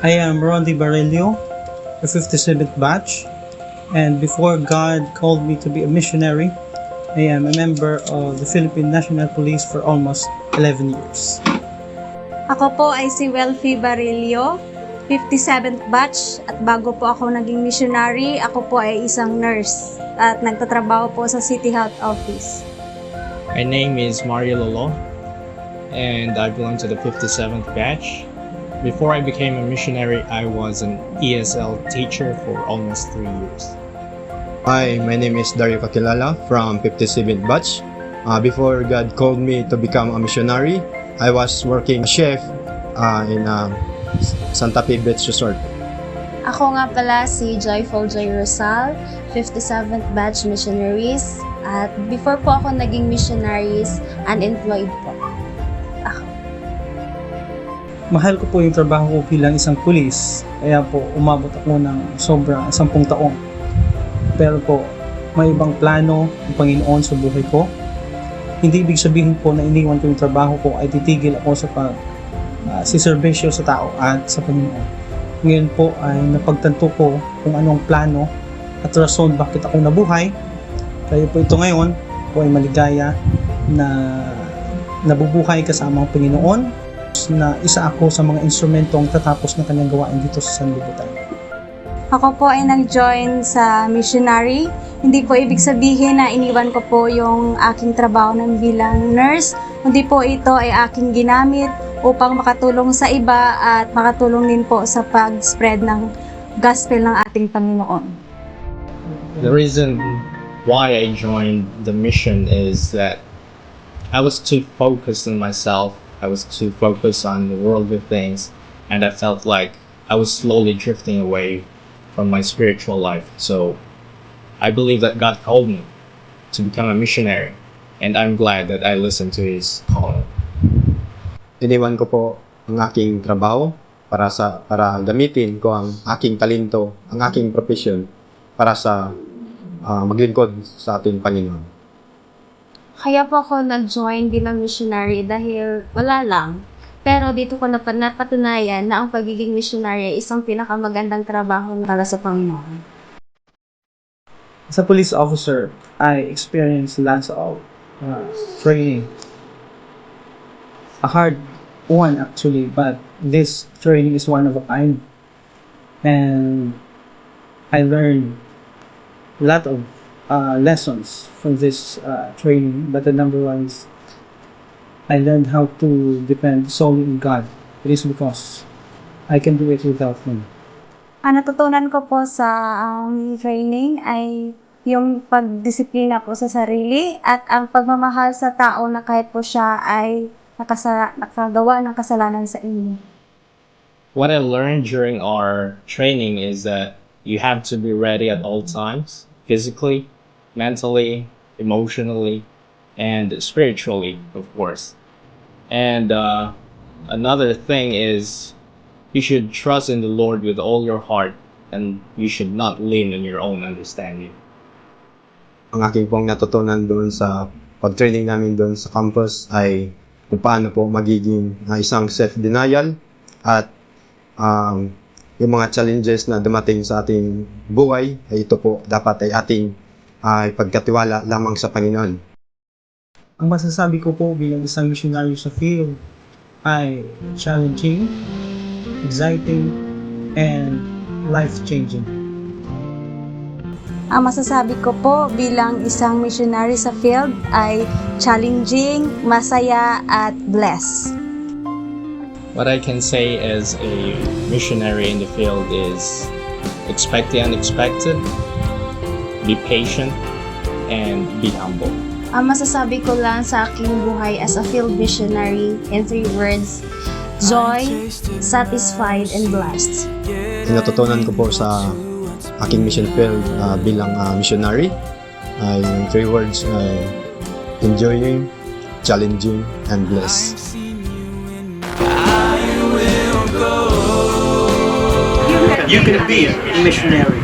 I am Rondi Barelio, the 57th batch, and before God called me to be a missionary, I am a member of the Philippine National Police for almost 11 years. Ako po ay si Welfie Barilio, 57th batch, at bago po ako naging missionary, ako po ay isang nurse at nagtatrabaho po sa City Health Office. My name is Mario Lolo, and I belong to the 57th batch. Before I became a missionary, I was an ESL teacher for almost 3 years. Hi, my name is Dario Kakilala from 57th batch. Before God called me to become a missionary, I was working chef in Santa Fe Beach Resort. Ako nga pala si Joyful Joy Rosal, 57th batch missionaries. At before po ako naging missionaries, unemployed po. Mahal ko po yung trabaho ko bilang isang pulis, kaya po umabot ako ng sobra 10 taon. Pero po, may ibang plano ng Panginoon sa buhay ko. Hindi ibig sabihin po na iniwan ko yung trabaho ko ay titigil ako sa siserbisyo sa tao at sa Panginoon. Ngayon po ay napagtanto ko kung anong plano at rason bakit ako nabuhay. Kaya po ito ngayon po ay maligaya na nabubuhay kasama ang Panginoon, na isa ako sa mga instrumentong tatapos ng kanyang gawain dito sa sanlibutan. Ako po ay nag-join sa missionary. Hindi po ibig sabihin na iniwan ko po yung aking trabaho ng bilang nurse. Hindi po ito ay aking ginamit upang makatulong sa iba at makatulong din po sa pag-spread ng gospel ng ating Panginoon. The reason why I joined the mission is that I was too focused on myself. I was too focused on the worldly things, and I felt like I was slowly drifting away from my spiritual life. So I believe that God called me to become a missionary, and I'm glad that I listened to His calling. Iniwan ko po ang aking trabaho para gamitin ko ang aking talento, ang aking profession para sa maglingkod sa ating Panginoon. Kaya po ako nag-join bilang missionary dahil wala lang. Pero dito ko napatunayan na ang pagiging missionary ay isang pinakamagandang trabaho para sa Panginoon. As a police officer, I experienced lots of training. A hard one actually, but this training is one of a kind. And I learned a lot of lessons from this training, but the number one is I learned how to depend solely on God. It is because I can do it without Him. Ang natutunan ko po sa training ay yung pagdisiplina po sa sarili at ang pagmamahal sa tao na kahit po siya ay nakagawa ng kasalanan sa inyo. What I learned during our training is that you have to be ready at all times, physically, mentally, emotionally, and spiritually, of course. And another thing is you should trust in the Lord with all your heart, and you should not lean on your own understanding. Ang aking pong natutunan doon sa pag-training namin doon sa campus ay kung paano po magiging isang self-denial at yung mga challenges na dumating sa ating buhay ay ito po dapat ay ating pagkatiwala lamang sa Panginoon. Ang masasabi ko po bilang isang missionary sa field ay challenging, exciting, and life-changing. Ang masasabi ko po bilang isang missionary sa field ay challenging, masaya, at blessed. What I can say as a missionary in the field is expect the unexpected, be patient, and be humble. Ang masasabi ko lang sa aking buhay as a field missionary in 3 words: joy, satisfied, and blessed. Natutunan ko po sa aking mission field bilang missionary ay yung 3 words ay enjoying, challenging, and blessed. You can be a missionary.